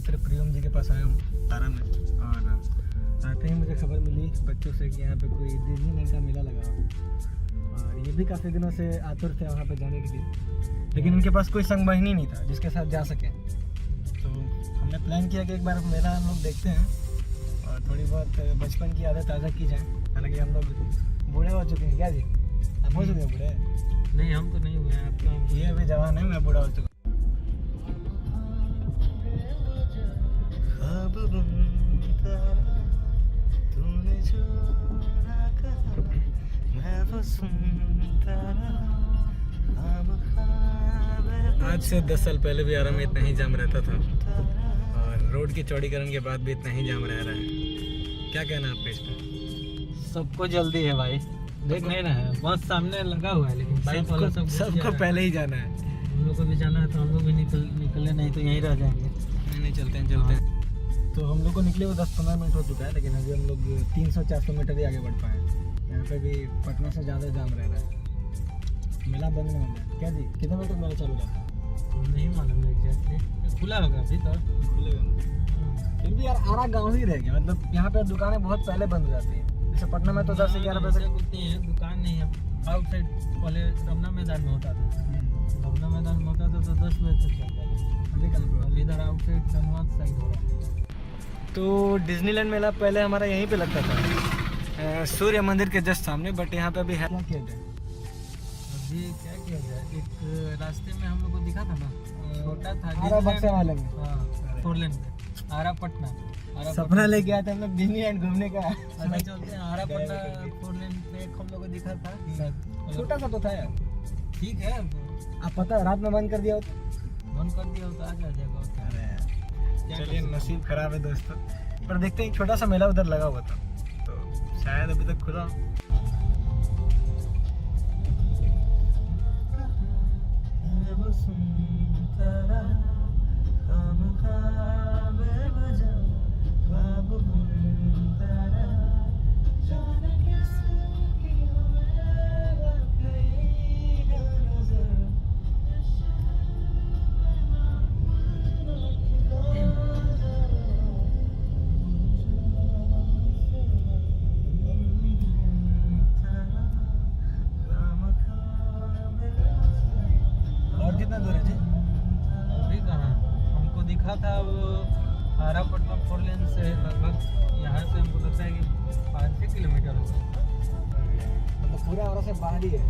मित्र प्रियम जी के पास आया हूँ तारा में। और आते ही मुझे खबर मिली बच्चों से कि यहाँ पे कोई डिज्नीलैंड का मेला लगा हुआ, और ये भी काफ़ी दिनों से आतुर थे वहाँ पे जाने के लिए, लेकिन इनके पास कोई संग बहिनी नहीं था जिसके साथ जा सके। तो हमने प्लान किया कि एक बार मेला हम लोग देखते हैं और थोड़ी बहुत बचपन की यादें ताज़ा की जाए। हालांकि हम लोग बूढ़े हो चुके हैं। क्या जी, आप हो चुके हैं बूढ़े? नहीं, हम तो नहीं हुए हैं। आपका ये अभी जवान है, मैं बूढ़ा हो चुका। आज से 10 साल पहले भी आरा में इतना ही जाम रहता था, और रोड की चौड़ीकरण के बाद भी इतना ही जाम रह रहा है। क्या कहना है आपका इस पर? सबको जल्दी है भाई, देख नहीं रहा है, बस सामने लगा हुआ है, लेकिन बाइक वाला सबको पहले ही जाना है। हम लोग को भी जाना है, तो हम लोग भी निकले नहीं तो यहीं रह जाएंगे। नहीं चलते हैं। तो हम लोग को निकले हुए 10-15 मिनट हो चुका है, लेकिन अभी हम लोग 300-400 मीटर ही आगे बढ़ पाए। यहाँ पे भी पटना से ज़्यादा जाम रह रहा है। मेला बंद नहीं होना है। क्या जी, कितने बजे तक मेला चालू रहता है? नहीं मालूम एग्जैक्टली, खुला होगा अभी तो, खुलेगा। फिर भी यार आरा गाँव ही रह गया, मतलब यहाँ पे दुकानें बहुत पहले बंद हो जाती है। जैसे पटना में तो 10 से 11 बजे तक कुछ नहीं है, दुकान नहीं है। आउटसाइड पहले रमना मैदान में होता था, रमना मैदान में होता था तो 10 बजे तक चलता था। अभी कल इधर आउटसाइड धनबाद साइड हो रहा है। तो डिज्नीलैंड मेला पहले हमारा यहीं पे लगता था, सूर्य मंदिर के जस्ट सामने, बट यहाँ पे अभी है। क्या किया जाए अभी, क्या किया जाए? एक रास्ते में हम लोग को दिखा था ना, छोटा था आरा बक्सा वाले में। हाँ, 4 लेन में आरा पटना। सपना लेके आए थे हम लोग डिज्नीलैंड घूमने का। अच्छा चलते हैं आरा पटना 4 लेन पे, एक हम लोग को दिखा था, छोटा सा तो था यार। ठीक है, आप पता है रात में बंद कर दिया हो तो? बंद कर दिया हो तो आ जाएगा। चलिए, नसीब खराब है दोस्तों, पर देखते हैं। छोटा सा मेला उधर लगा हुआ था, तो शायद अभी तक खुला। कितना दूर है जी? अभी कहाँ हमको दिखा था वो आरा पटना 4 लेन से लगभग, यहाँ से हमको लगता है कि 5-6 किलोमीटर होगा। मतलब पूरा आरा से बाहर ही है?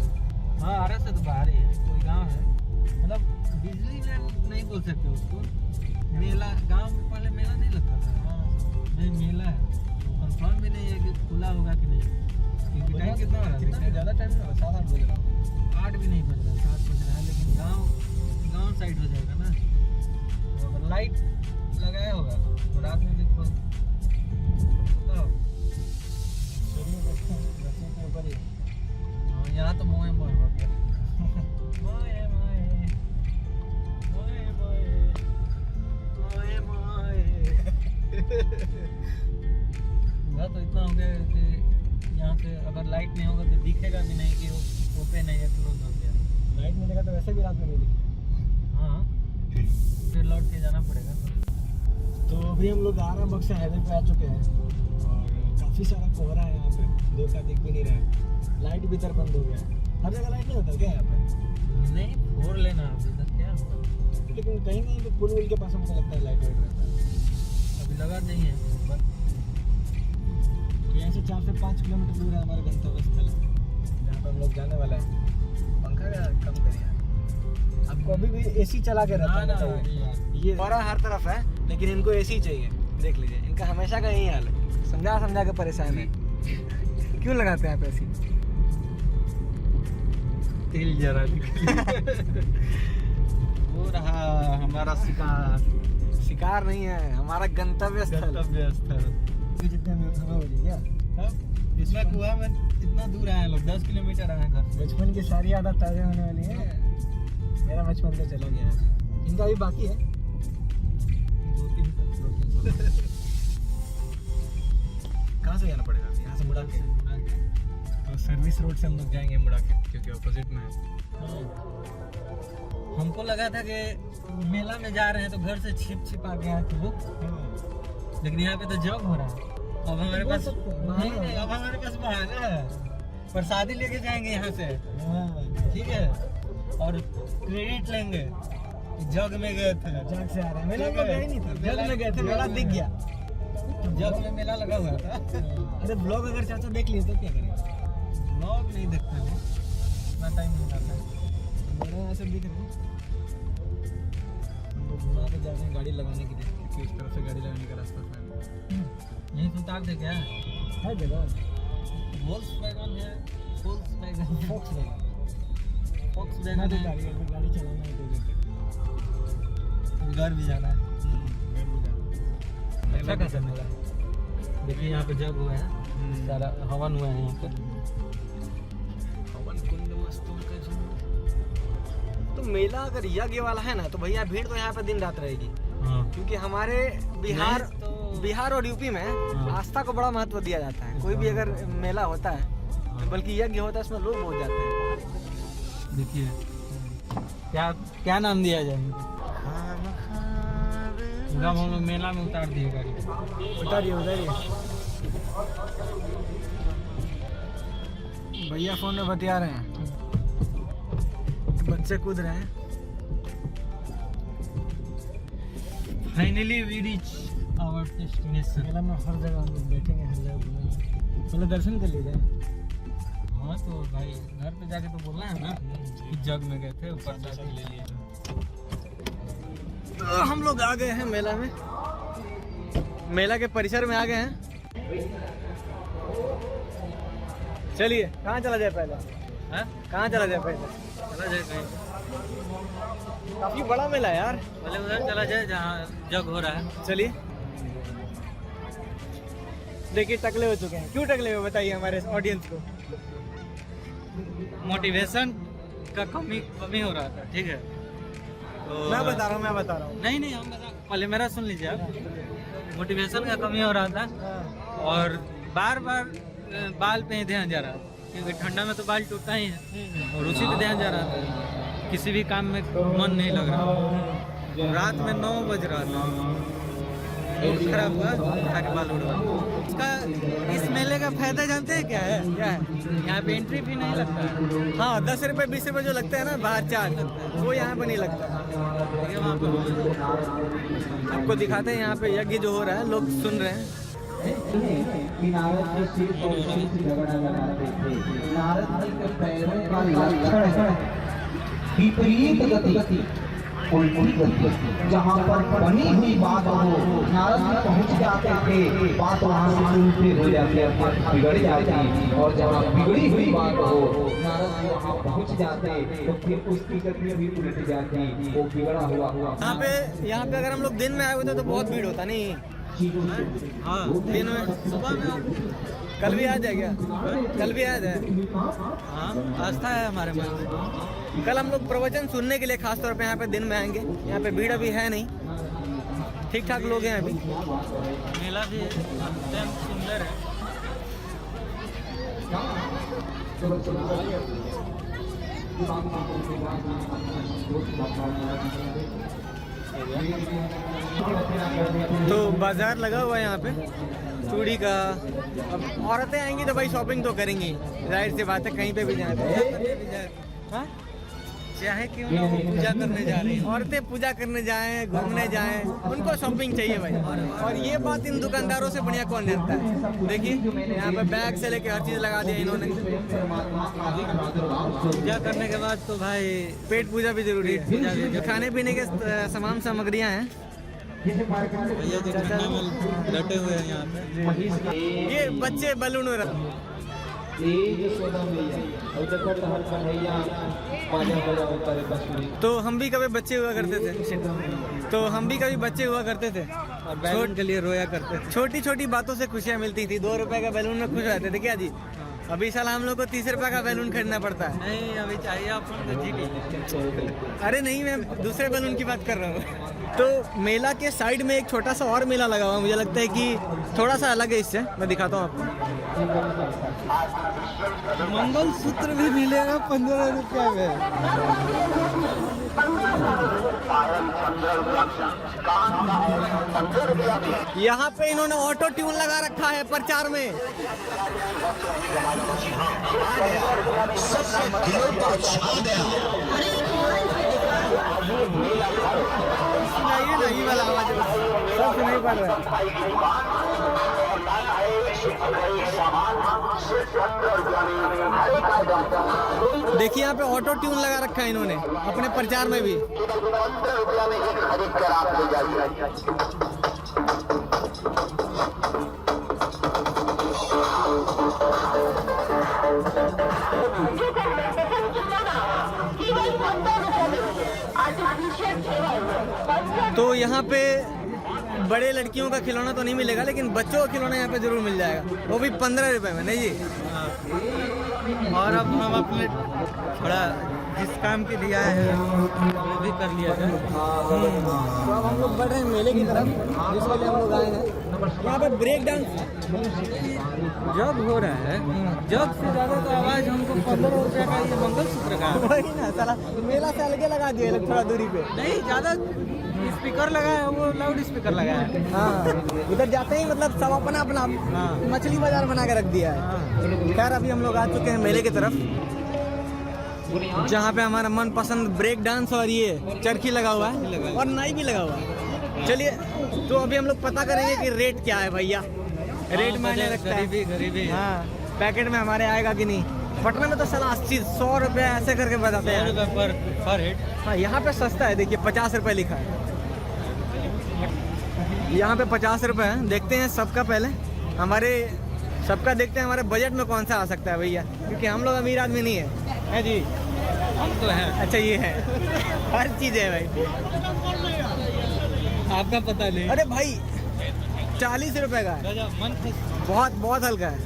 हाँ, आरा से तो बाहर ही है, कोई गांव है। मतलब डिज्नीलैंड नहीं बोल सकते उसको, मेला। गांव में पहले मेला नहीं लगता था। नहीं, मेला है, तो कंफर्म भी नहीं है कि खुला होगा कि नहीं, क्योंकि टाइम कितना हो रहा है? ज़्यादा टाइम नहीं, 7-8 बज रहा है। 8 भी नहीं बज रहा है, 7 बज रहा है, लेकिन गांव साइड हो जाएगा ना। तो अगर लाइट लगाया होगा तो रात में भी होता होगा। चलिए देखते हैं, रस्ते के ऊपर ही। और यहाँ तो मोए मोए हो गया। मोए मोए मोए मोए मोए मोए। वह तो इतना हो गया कि यहाँ से अगर लाइट नहीं होगा तो दिखेगा भी नहीं कि वो ओपन है या क्लोज हो गया। लाइट मिलेगा तो वैसे भी रात में नहीं दिखेगा। हाँ, फिर लौट के जाना पड़ेगा। तो अभी हम लोग आरा बक्सा हाईवे पे आ चुके हैं, और काफ़ी सारा कोहरा है यहाँ पे, दूर का दिख भी नहीं रहा है। लाइट भी इधर बंद हो गया है। हर जगह लाइट नहीं होता क्या यहाँ पे? नहीं, 4 लेना अभी तक क्या हुआ? लेकिन कहीं कहीं पे पुल वुल के पास हमको लगता है लाइट वाइट रहता है। अभी लगा नहीं है। तो यहाँ से 4 से 5 किलोमीटर दूर है हमारा गंतव्य स्थल, जहाँ पर हम लोग जाने वाला है। पंखा का कम करिए, आपको अभी भी एसी चला के रहता है। ये हमारा हर तरफ है, लेकिन इनको एसी चाहिए। देख लीजिए, इनका हमेशा का यही हाल है, समझा के परेशान है। क्यों लगाते हैं आप एसी? तेल जरा वो रहा हमारा शिकार नहीं है, हमारा गंतव्य स्थल। जितने में हवा हो जाए क्या? इसमें कुआं में इतना दूर आए लोग, 10 किलोमीटर आए घर से। बचपन की सारी यादें ताज़ा होने वाली है। मेरा बचपन तो चला गया है, इनका भी बाकी है। 2-3 कहाँ से जाना पड़ेगा? यहाँ से मुड़ा के। तो सर्विस रोड से हम लोग जाएंगे मुड़ा के, क्योंकि अपोजिट में है। हम हमको लगा था कि मेला में जा रहे हैं तो घर से छिप आ गया तो बुक, लेकिन यहाँ पे तो जॉब हो रहा है। अब हमारे पास नहीं, अब हमारे पास बहाना है, प्रसादी लेके जाएंगे यहाँ से, ठीक है, और क्रेडिट लेंगे। जग में गए थे, जग से आ रहे हैं, मेला में गए नहीं थे, जग में गए थे, मेला दिख गया, जग में मेला लगा हुआ था। अरे ब्लॉग अगर चाचा देख लिए तो क्या करें? ब्लॉग नहीं देखते हैं, इतना टाइम नहीं लगता है। मेरा यहाँ से दिख रहा है, हम लोग घुमा के जा रहे हैं गाड़ी लगाने के लिए, क्योंकि इस तरफ से गाड़ी लगाने का रास्ता था। यहीं से उतार दे क्या है जगह वोल्क्सवैगन है, वोल्क्सवैगन, फॉक्सवैगन वोल्क्सवैगन तो है। गाड़ी चलाना है तो घर भी जाना है। अच्छा खासा मेला देखिए यहाँ पे जग हुआ है, सारा हवन हुआ है यहाँ पे। हवन कुंड मस्तों का झुंड। तो मेला अगर यज्ञ वाला है ना तो भैया भीड़ तो यहाँ पे दिन रात रहेगी, हाँ। क्योंकि हमारे बिहार नहीं तो- बिहार और यूपी में हाँ। आस्था को बड़ा महत्व दिया जाता है। कोई भी अगर मेला होता है, हाँ। बल्कि यज्ञ होता है, उसमें लोग बहुत जाते हैं। देखिए क्या क्या नाम दिया जाए, जब हम लोग मेला में उतार दिए गाड़ी। उतारिए उतारिए। भैया फोन में बतिया रहे हैं, बच्चे कूद रहे हैं। Finally we reach our destination. मेला में हर जगह हम लोग बैठेंगे, हर जगह घूमेंगे, पहले दर्शन कर लीजिए। हाँ तो भाई घर पे जाके तो बोलना है ना कि जग में गए थे, ऊपर जाके ले लिए। तो हम लोग आ गए हैं मेला में, मेला के परिसर में आ गए हैं। चलिए कहाँ चला जाए पहले? हाँ कहाँ चला जाए पहले? चला जाए कहीं, काफी बड़ा मेला है यार। पहले उधर चला जाए जहाँ जग हो रहा है। चलिए। देखिए टकले हो चुके हैं। क्यों टकले हुए बताइए हमारे ऑडियंस को। मोटिवेशन का कमी हो रहा था, ठीक है। तो मैं बता रहा हूँ। नहीं नहीं, हम पहले मेरा सुन लीजिए आप। मोटिवेशन का कमी हो रहा था और बार बार बाल पे ही ध्यान जा रहा था, क्योंकि ठंडा में तो बाल टूटता ही है और उसी पे ध्यान जा रहा था। किसी भी काम में मन नहीं लग रहा। रात में 9 बज रहा था, मूड खराब हुआ, उठा के बाल उड़वा। इसका इस मेले का फायदा जानते हैं क्या है? क्या है? यहाँ पे एंट्री फी नहीं लगता है। हाँ 10 रुपये 20 रुपये जो लगते हैं ना बाहर चार्ज, वो यहाँ पे नहीं लगता। ठीक है, वहाँ पे आपको दिखाते हैं यहाँ पे यज्ञ जो हो रहा है, लोग सुन रहे हैं। नारद जी सिर पर शीश रगड़ा लगाते थे। नारद जी के पैरों का लक्षण है विपरीत गति, उल्टी गति। जहाँ पर बनी हुई बात हो नारद जी पहुँच जाते थे, बात वहाँ से उल्टी हो जाती, बिगड़ जाती। और जहाँ बिगड़ी हुई बात हो नारद जी वहाँ पहुँच जाते तो फिर उसकी गति भी उल्ट जाती, वो बिगड़ा हुआ यहाँ पे अगर हम लोग दिन में आए होते तो बहुत भीड़ होता नहीं। हाँ दिन में सुबह में कल भी आ जाए क्या? कल भी आ जाए। हाँ आस्था है हमारे मन में। कल हम लोग प्रवचन सुनने के लिए खास तौर पे यहाँ पे दिन में आएंगे। यहाँ पे भीड़ अभी है नहीं, ठीक ठाक लोग हैं अभी। मेला भी अत्यंत सुंदर है। तो बाजार लगा हुआ है यहाँ पे चूड़ी का। अब औरतें आएंगी तो भाई शॉपिंग तो करेंगी, जाहिर सी बात है, कहीं पे भी जाए। हाँ? चाहे क्यों ना वो पूजा करने जा रही है। औरतें पूजा करने जाएं, घूमने जाएं, उनको शॉपिंग चाहिए भाई। और ये बात इन दुकानदारों से बढ़िया कौन जानता है। देखिए यहाँ पे बैग से लेके हर चीज़ लगा दिया इन्होंने। पूजा करने के बाद तो भाई पेट पूजा भी जरूरी है। जो खाने पीने के तमाम सामग्रियाँ हैं, भैया जो ठंडा में लटे हुए हैं यहाँ पे। ये बच्चे बलून तो हम भी कभी बच्चे हुआ करते थे, और बैलून के लिए रोया करते थे। छोटी छोटी बातों से खुशियाँ मिलती थी। 2 रुपए का बैलून में खुश रहते थे क्या जी? अभी साल हम लोग को 30 रुपए का बैलून खरीदना पड़ता है। नहीं अभी चाहिए आपको तो जी। अरे नहीं, मैं दूसरे बैलून की बात कर रहा हूँ। तो मेला के साइड में एक छोटा सा और मेला लगा हुआ है, मुझे लगता है कि थोड़ा सा अलग है इससे। मैं दिखाता हूँ आपको। मंगलसूत्र भी मिलेगा 15 रुपया में। यहाँ पे इन्होंने ऑटो ट्यून लगा रखा है प्रचार में। नहीं वाला आवाज सब सुनाई पड़ रहा है। देखिए यहाँ पे ऑटो ट्यून लगा रखा है इन्होंने अपने प्रचार में भी। तो यहाँ पे बड़े लड़कियों का खिलौना तो नहीं मिलेगा, लेकिन बच्चों का खिलौना यहाँ पे जरूर मिल जाएगा, वो भी 15 रुपए में। नहीं जी। और अब हम अपने थोड़ा जिस काम के लिए आए हैं वो भी कर लिया है। तो अब हम लोग बढ़ रहे हैं मेले की तरफ, जिसके लिए हम लोग आए हैं। यहाँ पे ब्रेक डांस जब हो रहा है, जब से ज़्यादा तो आवाज़ हमको 15 रुपये का ये मंगलसूत्र का। वही ना साला, मेला से अलगे लगा दिए थोड़ा दूरी पे। नहीं, ज़्यादा स्पीकर लगा है, वो लाउड स्पीकर लगा है। हाँ, उधर जाते ही मतलब सब अपना अपना मछली बाजार बना के रख दिया है। खैर अभी हम लोग आ चुके हैं मेले की तरफ, जहाँ पे हमारा मनपसंद ब्रेक डांस और ये चरखी लगा हुआ है और नाई भी लगा हुआ है। चलिए तो अभी हम लोग पता करेंगे कि रेट क्या है भैया। रेट मायने रखता है। गरीबी। हाँ, पैकेट में हमारे आएगा कि नहीं। पटना में तो साला 80-100 रुपये ऐसे करके बताते हैं पर हेड। हाँ, यहाँ पे सस्ता है। देखिए 50 रुपये लिखा है यहाँ पे, 50 रुपये है। देखते हैं सबका, पहले सबका देखते हैं हमारे बजट में कौन सा आ सकता है भैया, क्योंकि हम लोग अमीर आदमी नहीं है जी। हम तो हैं। अच्छा ये है हर चीज़ है भाई, आपका पता नहीं। अरे भाई 40 रुपये का है, मन बहुत बहुत हल्का है।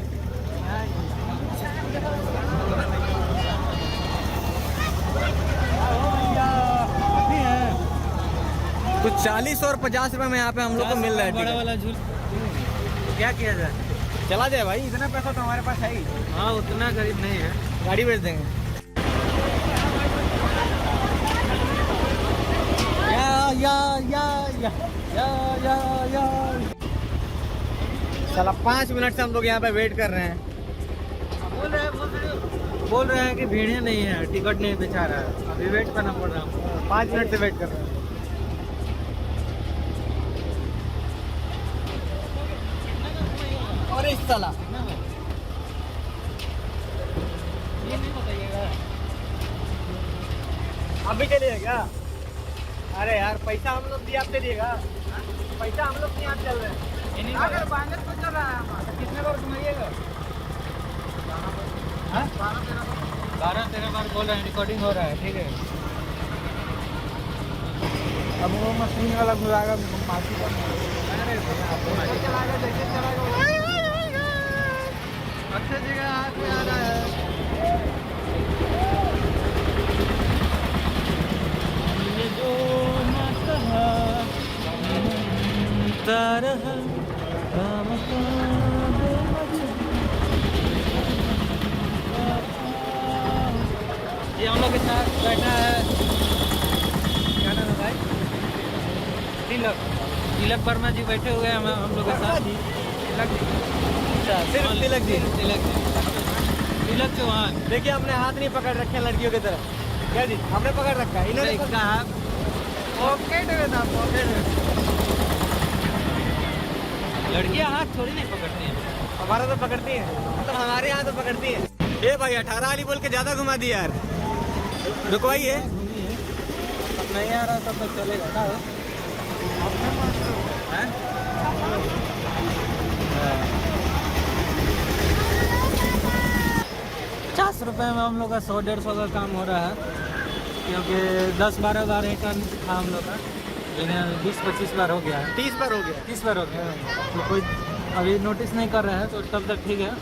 तो 40 और 50 रुपये में यहाँ पे हम लोग को मिल रहा है। बड़ा वाला झूल क्या किया जाए? चला जाए भाई, इतना पैसा तो हमारे पास है ही। हाँ, उतना गरीब नहीं है, गाड़ी बेच देंगे। या चला 5 मिनट से हम लोग यहाँ पे वेट कर रहे हैं। बोल रहे हैं कि भीड़ नहीं है, टिकट नहीं बेचा रहा है, अभी वेट करना पड़ रहा है। 5 मिनट से वेट कर रहे हैं। और इस साला ये नहीं बताइएगा। अभी चलिए क्या? अरे यार पैसा हम लोग भी आप चलिएगा, पैसा हम लोग भी आप चल रहे हैं। अगर बांगल तो चल रहा है हमारा। कितने बार सुनाइएगा? 12-13 बार बोल रहे हैं, रिकॉर्डिंग हो रहा है। ठीक है, अब वो मशीन वाला घुराएगा मासी का। अच्छी जगह आके आ रहा है। ये जो ना कहा तरह काम ये हम लोग के साथ बैठा है, क्या नाम है भाई? तिलक वर्मा जी बैठे हुए हैं हम लोग के साथ। तिलक जी, अच्छा सिर्फ तिलक जी। तिलक चौहान। देखिए हमने हाथ नहीं पकड़ रखे हैं लड़कियों की तरफ। क्या जी, हमने पकड़ रखा है, इन्होंने कहा पॉकेट में था, पॉकेट में। लड़कियां हाथ थोड़ी नहीं पकड़ती हैं, हमारा तो पकड़ती है, मतलब हमारे यहाँ तो पकड़ती है। ये भाई 18 वाली बोल के ज़्यादा घुमा दिया यार, रुकवाइए। नहीं आ रहा तब तक चलेगा ना। 50 रुपये में हम लोग का 100-150 का काम हो रहा है, क्योंकि 10-12 बार एक था हम लोग का, लेकिन 20-25 बार हो गया है। 30 बार हो गया। 30 बार हो गया, तो कोई अभी नोटिस नहीं कर रहा है, तो तब तक ठीक है।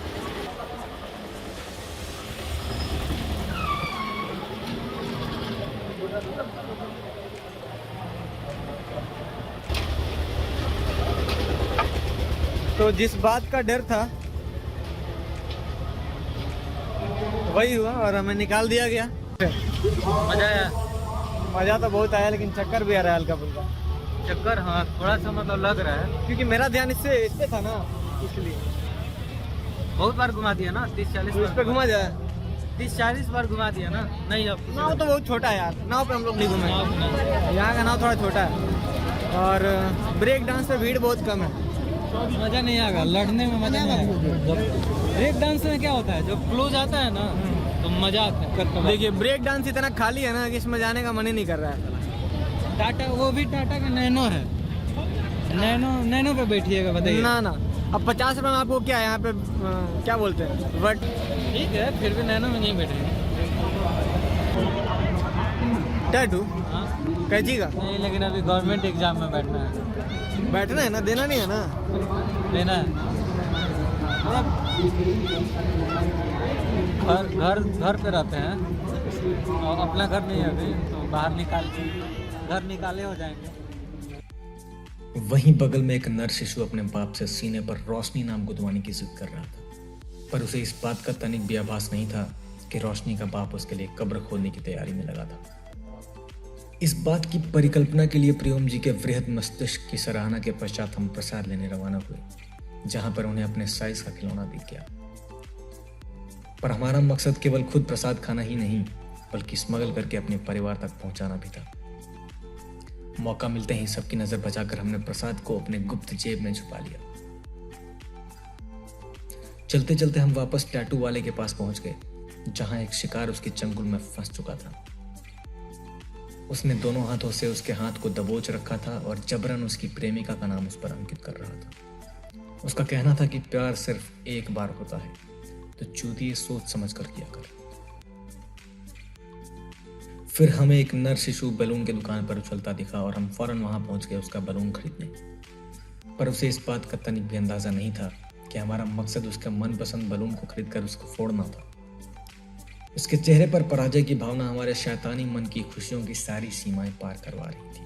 तो जिस बात का डर था वही हुआ और हमें निकाल दिया गया। मजा आया। मज़ा तो बहुत आया लेकिन चक्कर भी आ रहा है हल्का फुल्का, चक्कर हाँ थोड़ा सा मतलब लग रहा है, क्योंकि मेरा ध्यान इस पे था ना, इसलिए। बहुत बार घुमा दिया ना, 30-40 तो इस पे घुमा जाए 30-40 बार घुमा दिया ना। नहीं अब नाव तो बहुत छोटा है यार, नाव पे हम लोग नहीं घूमे, यहाँ का नाव थोड़ा छोटा है और ब्रेक डांस पे भीड़ बहुत कम है। मजा नहीं आएगा, लड़ने में मजा नहीं आएगा। ब्रेक डांस में क्या होता है, जब क्लोज आता है ना तो मजा आता है करते। देखिए ब्रेक डांस इतना खाली है ना कि इसमें जाने का मन ही नहीं कर रहा है। टाटा, वो भी टाटा का नैनो है, नैनो पे बैठिएगा बताइए। ना अब 50 रुपये में आपको क्या है यहाँ पे क्या बोलते हैं बट ठीक है, फिर भी नैनो में नहीं बैठेंगे। टैटू हाँ कैची का नहीं, लेकिन अभी गवर्नमेंट एग्जाम में बैठना है। बैठना है ना, देना नहीं है ना, लेना है। घर पे रहते हैं और अपना घर नहीं है अभी, तो बाहर घर निकाले हो जाएंगे। वहीं बगल में एक नर शिशु अपने बाप से सीने पर रोशनी नाम गुदवाने की जिद कर रहा था, पर उसे इस बात का तनिक भी आभास नहीं था कि रोशनी का बाप उसके लिए कब्र खोदने की तैयारी में लगा था। इस बात की परिकल्पना के लिए प्रियम जी के वृहद मस्तिष्क की सराहना के पश्चात हम प्रसाद लेने रवाना हुए, जहां पर उन्हें अपने साइज का खिलौना दिख गया। पर हमारा मकसद केवल खुद प्रसाद खाना ही नहीं, बल्कि स्मगल करके अपने परिवार तक पहुंचाना भी था। मौका मिलते ही सबकी नजर बचाकर हमने प्रसाद को अपने गुप्त जेब में छुपा लिया। चलते चलते हम वापस टैटू वाले के पास पहुंच गए, जहां एक शिकार उसके चंगुल में फंस चुका था। उसने दोनों हाथों से उसके हाथ को दबोच रखा था और जबरन उसकी प्रेमिका का नाम उस पर अंकित कर रहा था। उसका कहना था कि प्यार सिर्फ एक बार होता है, तो चूतिए सोच समझ कर किया कर। फिर हमें एक नर शिशु बैलून की दुकान पर उछलता दिखा और हम फौरन वहां पहुंच गए उसका बैलून खरीदने। पर उसे इस बात का तनिक भी अंदाजा नहीं था कि हमारा मकसद उसका मनपसंद बैलून को खरीदकर उसको फोड़ना था। उसके चेहरे पर पराजय की भावना हमारे शैतानी मन की खुशियों की सारी सीमाएं पार करवा रही थी।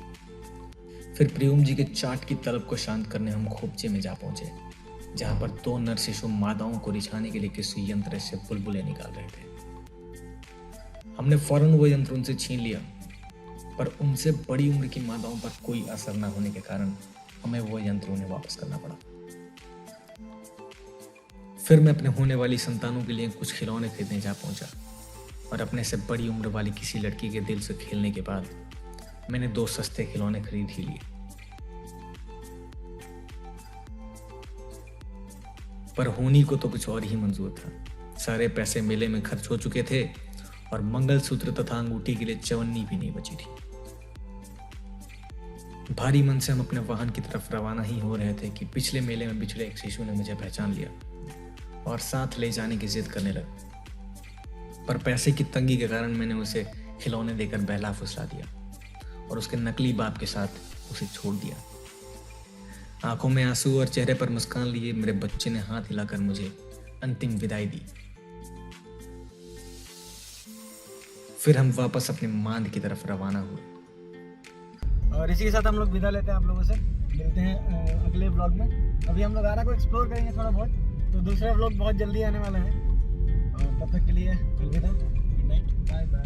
फिर प्रियम जी के चाट की तलब को शांत करने हम खोपचे में जा पहुंचे, जहां पर 2 नर शिशु मादाओं को रिझाने के लिए किसी यंत्र से बुलबुलें निकाल रहे थे। हमने फौरन वो यंत्र उनसे छीन लिया, पर उनसे बड़ी उम्र की मादाओं पर कोई असर न होने के कारण हमें वो यंत्र उन्हें वापस करना पड़ा। फिर मैं अपने होने वाली संतानों के लिए कुछ खिलौने खरीदने जा पहुंचा और अपने से बड़ी उम्र वाली किसी लड़की के दिल से खेलने के बाद मैंने 2 सस्ते खिलौने खरीद ही लिए। पर होनी को तो कुछ और ही मंजूर था। सारे पैसे मेले में खर्च हो चुके थे और मंगलसूत्र तथा अंगूठी के लिए चवन्नी भी नहीं बची थी। भारी मन से हम अपने वाहन की तरफ रवाना ही हो रहे थे कि पिछले मेले में बिछड़े एक शिशु ने मुझे पहचान लिया और साथ ले जाने की जिद करने लगा। पर पैसे की तंगी के कारण मैंने उसे खिलौने देकर बहला फुसला दिया और उसके नकली बाप के साथ उसे छोड़ दिया। आंखों में आंसू और चेहरे पर मुस्कान लिए मेरे बच्चे ने हाथ हिलाकर मुझे अंतिम विदाई दी। फिर हम वापस अपने मांद की तरफ रवाना हुए। और इसी के साथ हम लोग विदा लेते हैं आप लोगों से। मिलते हैं अगले व्लॉग में। अभी हम लोग आरा को एक्सप्लोर करेंगे थोड़ा बहुत, तो दूसरा व्लॉग बहुत जल्दी आने वाला है। और तब तक के लिए अलविदा, गुड नाइट, बाय बाय।